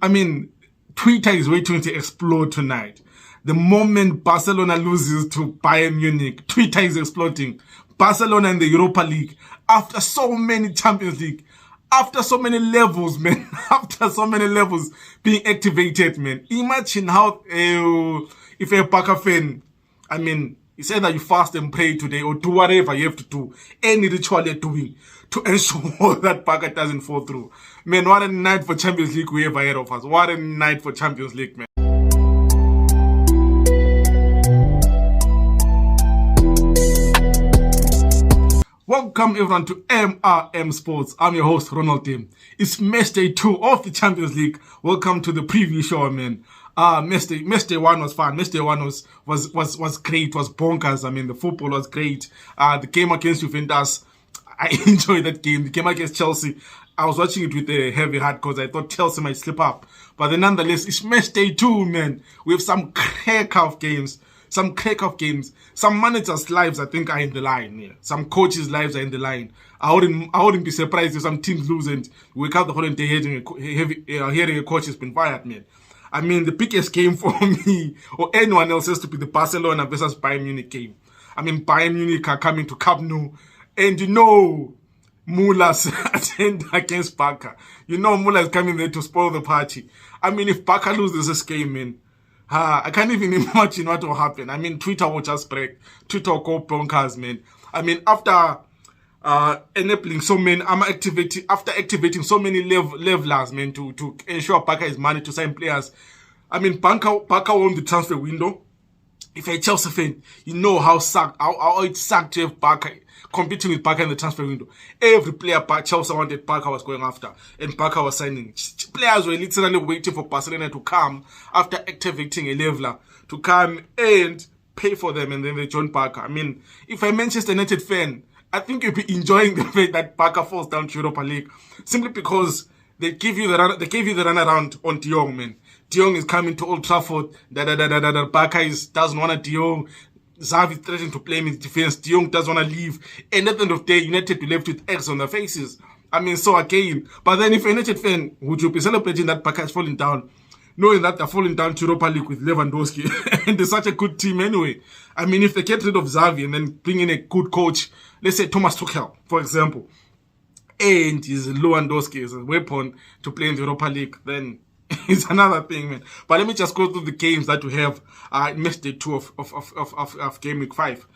I mean, Twitter is waiting to explode tonight. The moment Barcelona loses to Bayern Munich, Twitter is exploding. Barcelona in the Europa League, after so many Champions League, after so many levels, man, after so many levels being activated, man. Imagine how, if you're a Barca fan, I mean, it's either you fast and pray today or do whatever you have to do, any ritual you're doing to ensure that Barca doesn't fall through. Man, what a night for Champions League we have ahead of us. What a night for Champions League, man. Welcome everyone to MRM Sports. I'm your host, Ronald Tim. It's match day 2 of the Champions League. Welcome to the preview show, man. Match day 1 was fun. Match day 1 was great, was bonkers. I mean, the football was great. The game against Juventus, I enjoyed that game. The game against Chelsea, I was watching it with a heavy heart because I thought Chelsea might slip up. But then nonetheless, it's match day 2, man. We have some crack of games. Some managers' lives, I think, are in the line. Yeah. Some coaches' lives are in the line. I wouldn't be surprised if some teams lose and wake up the whole day hearing a coach has been fired, man. I mean, the biggest game for me or anyone else has to be the Barcelona versus Bayern Munich game. I mean, Bayern Munich are coming to Camp Nou, and you know, Muller's agenda against Barca. You know, Muller is coming there to spoil the party. I mean, if Barca loses this game, man, I can't even imagine what will happen. I mean, Twitter will just break. Twitter will go bonkers, man. I mean, after enabling so many, after activating so many levelers, man, to ensure Barca is money to sign players. I mean, Barca won the transfer window. If you're a Chelsea fan, you know how it sucked to have Barca competing with Barca in the transfer window. Every player Chelsea wanted, Barca was going after, and Barca was signing. Players were literally waiting for Barcelona to come after activating a leveler to come and pay for them, and then they joined Barca. I mean, if I'm a Manchester United fan, I think you'll be enjoying the fact that Barca falls down to Europa League simply because they gave you the runaround on De Jong, man. De Jong is coming to Old Trafford. Barca doesn't want De Jong. Xavi is threatening to play him in defense. De Jong doesn't want to leave. And at the end of the day, United be left with X on their faces. I mean, so again. But then if you're a United fan, would you be celebrating that Barca is falling down, knowing that they're falling down to Europa League with Lewandowski? And they're such a good team anyway. I mean, if they get rid of Xavi and then bring in a good coach, let's say Thomas Tuchel, for example, and his Lewandowski is a weapon to play in the Europa League, then it's another thing, man. But let me just go through the games that we have in match day 2 of game week 5.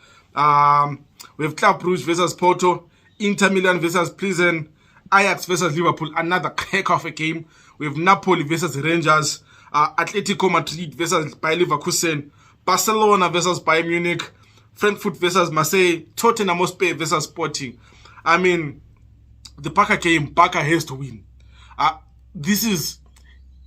We have Club Brugge versus Porto, Inter Milan versus Prison, Ajax versus Liverpool, another crack of a game. We have Napoli versus Rangers, Atletico Madrid versus Bayer Leverkusen, Barcelona versus Bayern Munich, Frankfurt versus Marseille, Tottenham Hotspur versus Sporting. I mean, the Barca game, Barca has to win. This is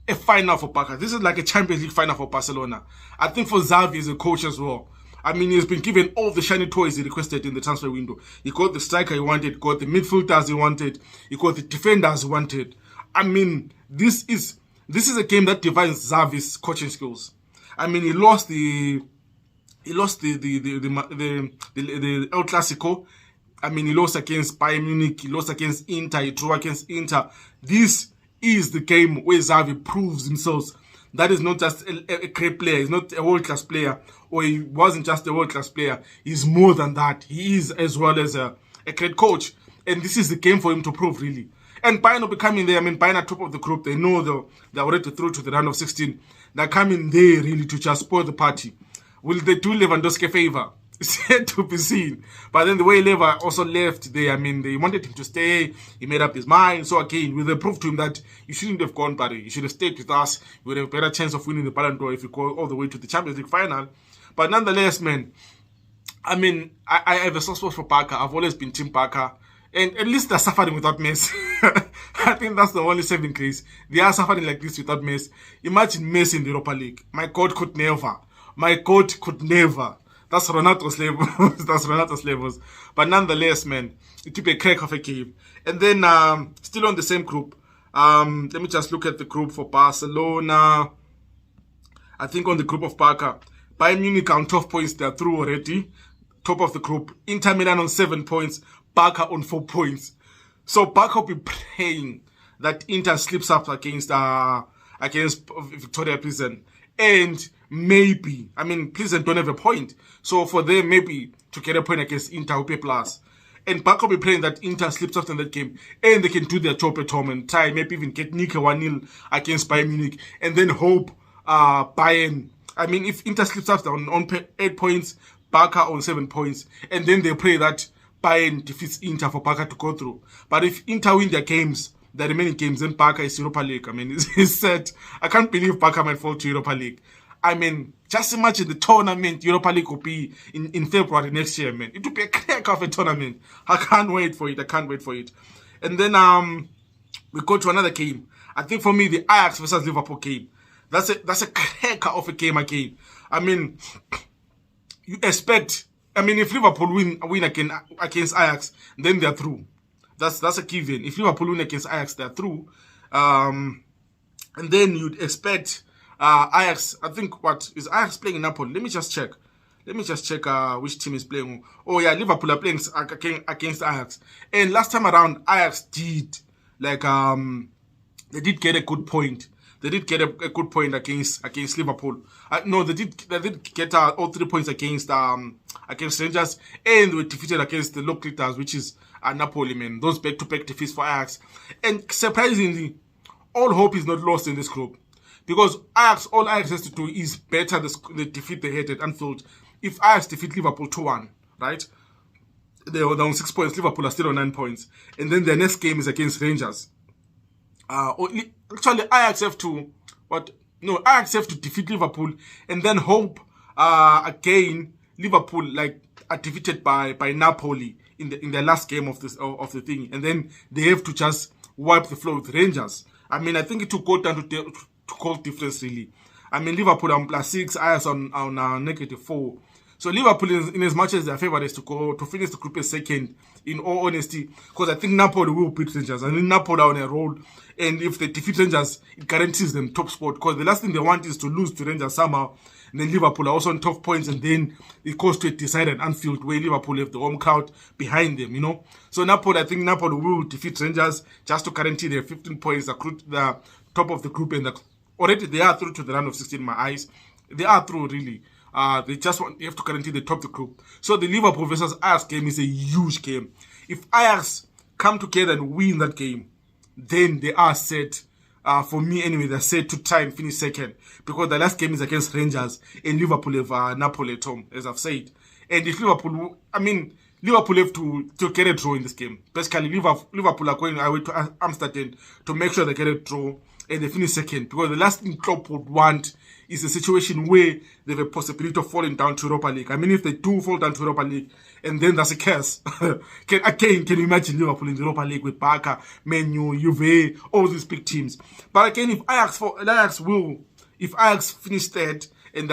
a final for Barca. This is like a Champions League final for Barcelona. I think for Xavi as a coach as well. I mean, he's been given all the shiny toys he requested in the transfer window. He got the striker he wanted, he got the midfielders he wanted, he got the defenders he wanted. I mean, this is a game that defines Xavi's coaching skills. I mean, he lost the El Clasico. I mean, he lost against Bayern Munich, he lost against Inter, he drew against Inter. This is the game where Xavi proves himself. That is not just a great player. He's not a world-class player, or he wasn't just a world-class player. He's more than that. He is as well as a great coach. And this is the game for him to prove, really. And Bayern will be coming there. I mean, Bayern are top of the group. They know they're already through to the round of 16. They're coming there, really, to just spoil the party. Will they do Lewandowski a favor? It's yet to be seen. But then the way Lever also left there, I mean, they wanted him to stay. He made up his mind. So again, will they prove to him that you shouldn't have gone, buddy. You should have stayed with us. You would have a better chance of winning the Ballon d'Or if you go all the way to the Champions League final. But nonetheless, man, I mean, I have a soft spot for Barca. I've always been Team Barca. And at least they're suffering without Messi. I think that's the only saving grace. They are suffering like this without Messi. Imagine Messi in the Europa League. My God could never. My God could never. That's Ronaldo's levels. That's Ronaldo's levels. But nonetheless, man, it took a crack of a game. And then, still on the same group, let me just look at the group for Barcelona. I think on the group of Barca, Bayern Munich on 12 points. They're through already. Top of the group. Inter Milan on 7 points. Barca on 4 points. So Barca will be praying that Inter slips up against against Victoria Prison. And maybe, I mean, Prison don't have a point. So for them, maybe to get a point against Inter will be a plus. And Barca will be praying that Inter slips after that game. And they can do their job at home and try, maybe even get Nick 1-0 against Bayern Munich. And then hope Bayern. I mean, if Inter slips after on 8 points, Barca on 7 points. And then they pray that Bayern defeats Inter for Barca to go through. But if Inter win their games, the remaining games, then Barca is Europa League. I mean, it's set. I can't believe Barca might fall to Europa League. I mean, just imagine the tournament Europa League will be in February next year, man. It will be a crack of a tournament. I can't wait for it. And then we go to another game. I think for me, the Ajax versus Liverpool game. That's a cracker of a game again. I mean, you expect. I mean, if Liverpool win again against Ajax, then they're through. That's a given. If Liverpool win against Ajax, they're through. And then you'd expect Ajax. I think what is Ajax playing in Napoli? Let me just check which team is playing. Oh yeah, Liverpool are playing against Ajax. And last time around, Ajax did they did get a good point. They did get a good point against Liverpool. No, they did get all 3 points against Rangers, and they were defeated against the local leaders, which is Napoli, man. Those back-to-back defeats for Ajax. And surprisingly, all hope is not lost in this group. Because all Ajax has to do is better the defeat they had at Anfield. If Ajax defeat Liverpool 2-1, right? They're on 6 points. Liverpool are still on 9 points. And then their next game is against Rangers. Actually, Ajax have to defeat Liverpool and then hope again Liverpool are defeated by Napoli in the last game of the thing, and then they have to just wipe the floor with Rangers. I mean, I think it will go down to goal difference really. I mean, Liverpool on +6, Ajax on -4. So Liverpool, in as much as their favourites to finish the group as second, in all honesty, because I think Napoli will beat Rangers. I think Napoli are on a roll, and if they defeat Rangers, it guarantees them top spot. Because the last thing they want is to lose to Rangers somehow. And then Liverpool are also on 12 points, and then it goes to a decided Anfield where Liverpool have the home crowd behind them, you know. So I think Napoli will defeat Rangers just to guarantee their 15 points, the top of the group, and already they are through to the round of 16 in my eyes. They are through really. They have to guarantee the top of the group. So the Liverpool versus Ajax game is a huge game. If Ajax come together and win that game, then they are set. For me anyway, they're set to try and finish second, because the last game is against Rangers and Liverpool have Napoli at home, as I've said. And if Liverpool have to get a draw in this game. Basically, Liverpool are going away to Amsterdam to make sure they get a draw and they finish second, because the last thing Klopp would want is a situation where they have a possibility of falling down to Europa League. I mean, if they do fall down to Europa League, and then that's a curse. Can you imagine Liverpool in the Europa League with Barca, Man U, Juve, all these big teams? But again, if Ajax finish third and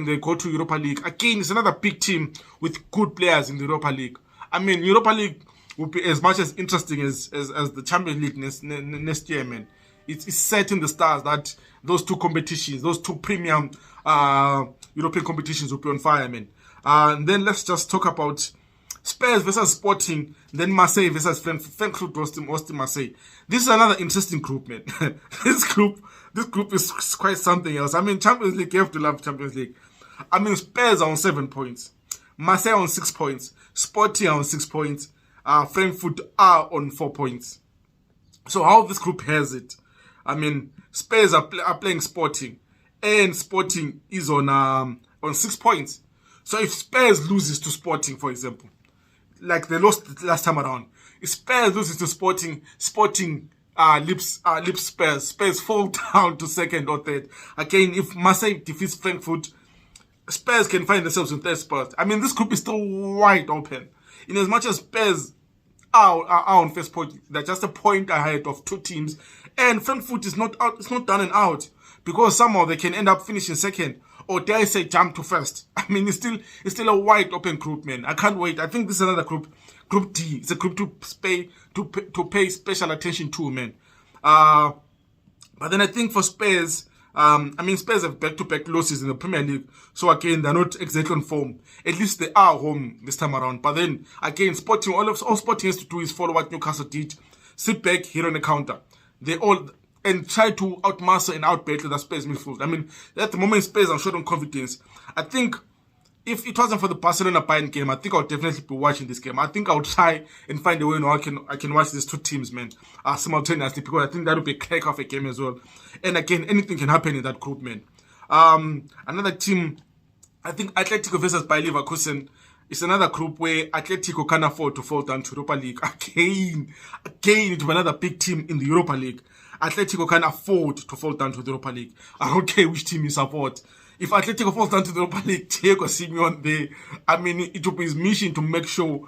they go to Europa League, again, it's another big team with good players in the Europa League. I mean, Europa League will be as much as interesting as the Champions League next year, man. It's set in the stars that those two competitions, those two premium European competitions will be on fire, man. And then let's just talk about Spurs versus Sporting, then Marseille versus Frankfurt hosting Marseille. This is another interesting group, man. This group is quite something else. I mean, Champions League, you have to love Champions League. I mean, Spurs are on 7 points, Marseille on 6 points, Sporting are on 6 points, Frankfurt are on 4 points. So how this group has it? I mean, Spurs are playing Sporting, and Sporting is on 6 points. So if Spurs loses to Sporting, for example, like they lost last time around, if Spurs loses to Sporting, leaps Spurs fall down to second or third. Again, if Marseille defeats Frankfurt, Spurs can find themselves in third spot. I mean, this group is still wide open. In as much as Spurs are on first point, they're just a point ahead of 2 teams. And Frankfurt is not out, it's not done and out, because somehow they can end up finishing second, or dare I say jump to first. I mean, it's still a wide open group, man. I can't wait. I think this is another group, Group D. It's a group to pay special attention to, man. But then I think for Spurs, Spurs have back-to-back losses in the Premier League, so again, they're not exactly on form. At least they are home this time around. But then again, Sporting, all Sporting has to do is follow what Newcastle did. Sit back, hit on the counter. and try to outmuscle and outbattle the Spurs midfield. I mean, at the moment, Spurs are short on confidence. I think if it wasn't for the Barcelona-Bayern game, I think I would definitely be watching this game. I think I would try and find a way where I can watch these two teams, man, simultaneously, because I think that would be a crack of a game as well. And again, anything can happen in that group, man. Another team, I think Atletico versus Bayer Leverkusen. It's another group where Atletico can afford to fall down to Europa League. Again, to another big team in the Europa League. Atletico can afford to fall down to the Europa League. I don't care which team you support. If Atletico falls down to the Europa League, Diego Simeone there, I mean, it will be his mission to make sure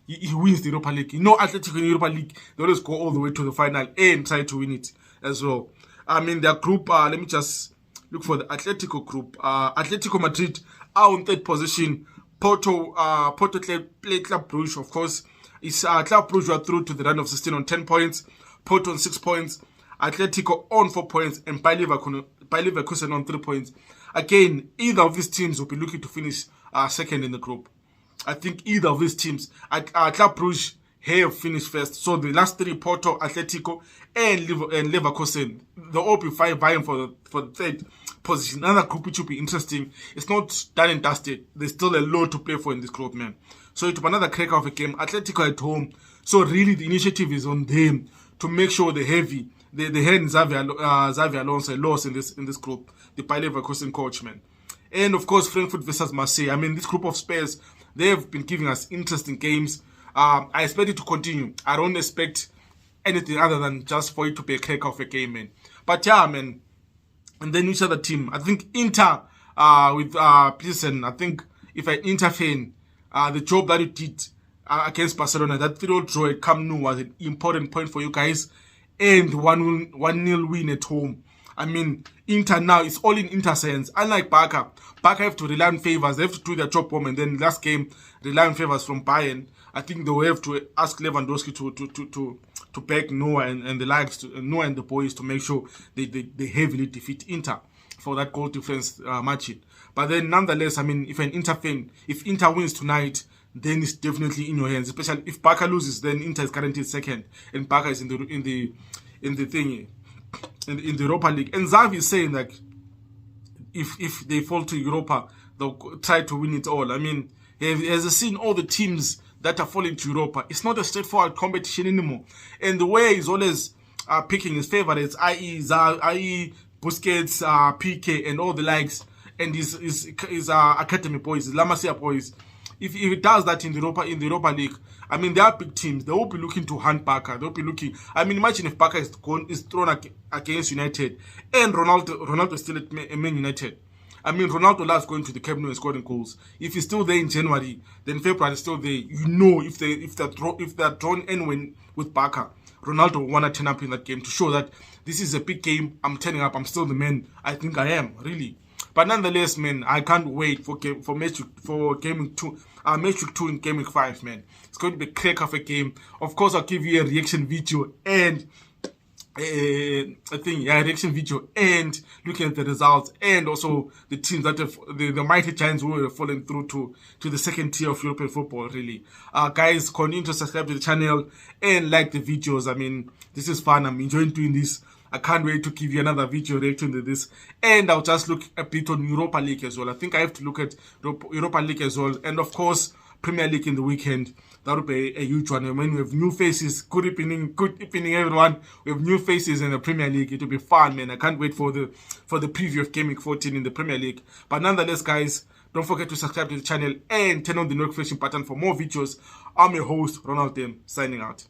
he wins the Europa League. You know, Atletico in the Europa League, they always go all the way to the final and try to win it as well. I mean, their group, let me just look for the Atletico group. Atletico Madrid are on third position. Porto play Club Brugge, of course. It's Club Brugge are through to the round of 16 on 10 points. Porto on 6 points. Atletico on 4 points. And Bayer Leverkusen on 3 points. Again, either of these teams will be looking to finish second in the group. I think either of these teams, Club Brugge have finished first. So the last three, Porto, Atletico, and Leverkusen, they'll all be vying for the third position. Another group which will be interesting. It's not done and dusted. There's still a lot to play for in this group, man. So it will be another crack of a game. Atletico at home. So really the initiative is on them to make sure they hand Xavi Alonso a loss in this group. The Bayer Leverkusen coach, man. And of course, Frankfurt versus Marseille. I mean, this group of Spurs, they have been giving us interesting games. I expect it to continue. I don't expect anything other than just for it to be a crack of a game, man. But yeah, man. And then which other team? I think Inter with Pilsen. I think if an Inter fan, the job that you did against Barcelona, that 3-0 draw at Camp Nou was an important point for you guys. And 1-0 win at home. I mean, Inter now, it's all in Inter's hands. Unlike Barca. Barca have to rely on favours. They have to do their job home. And then last game, rely on favours from Bayern. I think they will have to ask Lewandowski to back Noah and the likes, Noah and the boys, to make sure they heavily defeat Inter for that goal difference margin. But then nonetheless, I mean, if Inter wins tonight, then it's definitely in your hands. Especially if Barca loses, then Inter is guaranteed second, and Barca is in the Europa League. And Xavi is saying that if they fall to Europa, they'll try to win it all. I mean, he has seen all the teams that are falling to Europa. It's not a straightforward competition anymore. And the way he's always picking his favorites, i.e. Busquets, PK, and all the likes, and his academy boys, his La Masia boys. If he does that in the Europa League, I mean, there are big teams. They will be looking to hunt Barca. They'll be looking. I mean, imagine if Barca is thrown against United, and Ronaldo is still at Man United. I mean, Ronaldo loves going to the Camp Nou and scoring goals. If he's still there in January, then February is still there. You know, if they're drawn in with Barca, Ronaldo will want to turn up in that game to show that this is a big game. I'm turning up. I'm still the man. I think I am, really. But nonetheless, man, I can't wait for Matchweek 2 and Game Week 5, man. It's going to be a crack of a game. Of course, I'll give you a reaction video and reaction video and looking at the results, and also the teams that have the mighty giants who have fallen through to the second tier of European football, really. Guys, continue to subscribe to the channel and like the videos. I mean, this is fun. I'm enjoying doing this. I can't wait to give you another video reaction to this. And I'll just look a bit on Europa League as well. I think I have to look at Europa League as well. And of course, Premier League in the weekend. That will be a huge one. I mean, we have new faces. Good evening, everyone. We have new faces in the Premier League. It will be fun, man. I can't wait for the preview of Game Week 14 in the Premier League. But nonetheless, guys, don't forget to subscribe to the channel and turn on the notification button for more videos. I'm your host, Ronald Dem, signing out.